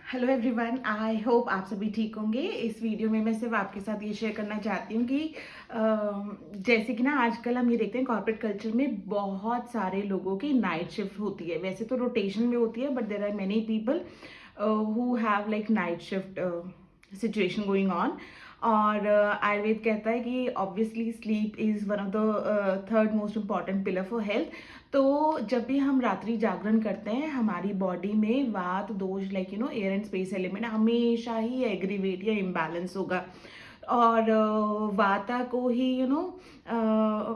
Hello everyone, I hope आप सभी ठीक होंगे। इस वीडियो में मैं सिर्फ आपके साथ ये शेयर करना चाहती हूँ कि जैसे कि ना आजकल हम ये देखते हैं कॉर्पोरेट कल्चर में बहुत सारे लोगों की नाइट शिफ्ट होती है। वैसे तो रोटेशन में होती है, but there are many people who have like night shift situation going on. और आयुर्वेद कहता है कि obviously sleep is one of the third most important pillar for health. तो जब भी हम रात्रि जागरण करते हैं, हमारी बॉडी में वात दोष like air and space element हमेशा ही एग्रीवेट या इम्बैलेंस होगा। और वाता को ही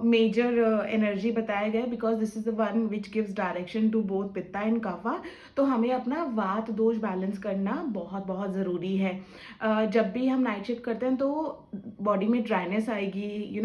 मेजर एनर्जी बताया गया, because this is the one which gives direction to both pitta and kapha. तो हमें अपना वात दोष बैलेंस करना बहुत बहुत ज़रूरी है। जब भी हम नाइट शिफ्ट करते हैं तो बॉडी में ड्राइनेस आएगी,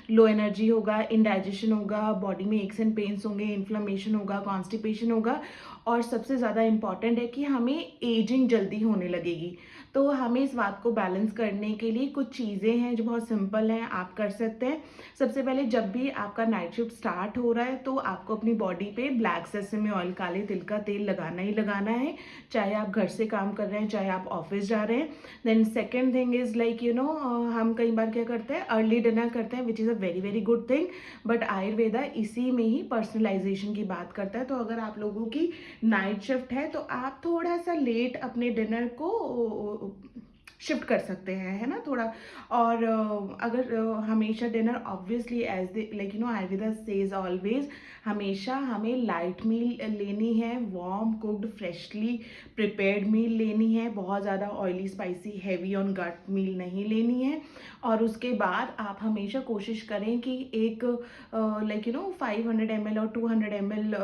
लो एनर्जी होगा, इंडाइजेशन होगा, बॉडी में एक्स एंड पेन्स होंगे, इन्फ्लेमेशन होगा, कॉन्स्टिपेशन होगा। और सबसे ज़्यादा इम्पॉर्टेंट है कि हमें एजिंग जल्दी होने लगेगी। तो हमें इस बात को बैलेंस करने के लिए कुछ चीज़ें हैं जो बहुत सिंपल हैं, आप कर सकते हैं। सबसे पहले जब भी आपका नाइट शिफ्ट स्टार्ट हो रहा है तो आपको अपनी बॉडी पे ब्लैक सेसमे ऑयल, काले तिल का तेल लगाना ही लगाना है, चाहे आप घर से काम कर रहे हैं, चाहे आप ऑफिस जा रहे हैं। Then second thing is like हम कई बार क्या करते हैं, अर्ली डिनर करते हैं, which is a very very good thing. But Ayurveda इसी में ही पर्सनलाइजेशन की बात करता है। तो अगर आप लोगों की नाइट शिफ्ट है तो आप थोड़ा सा लेट अपने डिनर को शिफ्ट कर सकते हैं, है ना, थोड़ा। और अगर हमेशा dinner obviously as like Ayurveda says always, हमेशा हमें लाइट मील लेनी है, warm cooked freshly prepared meal लेनी है, बहुत ज़्यादा oily spicy heavy on gut meal नहीं लेनी है। और उसके बाद आप हमेशा कोशिश करें कि एक 500 ml और 200 ml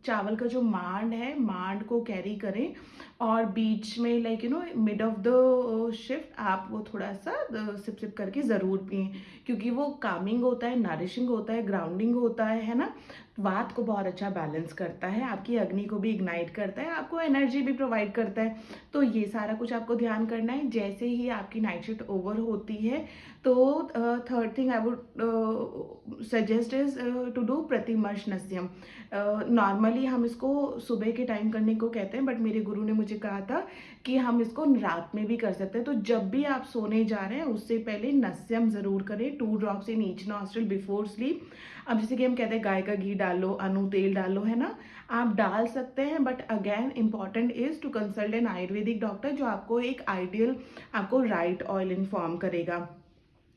चावल का जो मांड है, मांड को कैरी करें। और बीच में मिड ऑफ द शिफ्ट आप वो थोड़ा सा सिप सिप करके ज़रूर पिएं, क्योंकि वो कामिंग होता है, नरिशिंग होता है, ग्राउंडिंग होता है ना। वात को बहुत अच्छा बैलेंस करता है, आपकी अग्नि को भी इग्नाइट करता है, आपको एनर्जी भी प्रोवाइड करता है। तो ये सारा कुछ आपको ध्यान करना है। जैसे ही आपकी नाइट शिफ्ट ओवर होती है तो third thing I would suggest is to do pratimarsha nasyam. Normally हम इसको सुबह के टाइम करने को कहते हैं, बट मेरे गुरु ने मुझे कहा था कि हम इसको रात में भी कर सकते हैं। तो जब भी आप सोने जा रहे हैं उससे पहले नस्यम ज़रूर करें, 2 drops in each nostril before sleep. अब जैसे कि हम कहते हैं गाय का घी डालो, अनु तेल डालो, है ना, आप डाल सकते हैं। But again important is to consult an Ayurvedic doctor, जो आपको एक आइडियल, आपको राइट ऑयल इन्फॉर्म करेगा।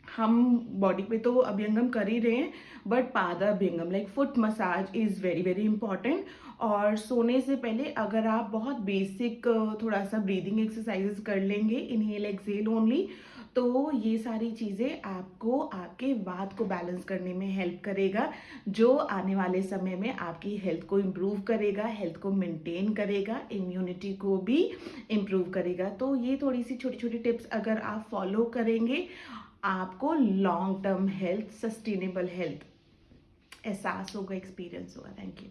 हम बॉडी पे तो अभ्यंगम कर ही रहे हैं, but pada abhyangam like foot massage is very very important. और सोने से पहले अगर आप बहुत बेसिक थोड़ा सा ब्रीदिंग एक्सरसाइजेस कर लेंगे, इनहेल एक्सहेल ओनली, तो ये सारी चीज़ें आपको आपके वात को बैलेंस करने में हेल्प करेगा, जो आने वाले समय में आपकी हेल्थ को इम्प्रूव करेगा, हेल्थ को मेंटेन करेगा, इम्यूनिटी को भी इम्प्रूव करेगा। तो ये थोड़ी सी छोटी छोटी टिप्स अगर आप फॉलो करेंगे, आपको long term health, sustainable health एहसास होगा, एक्सपीरियंस होगा। Thank you.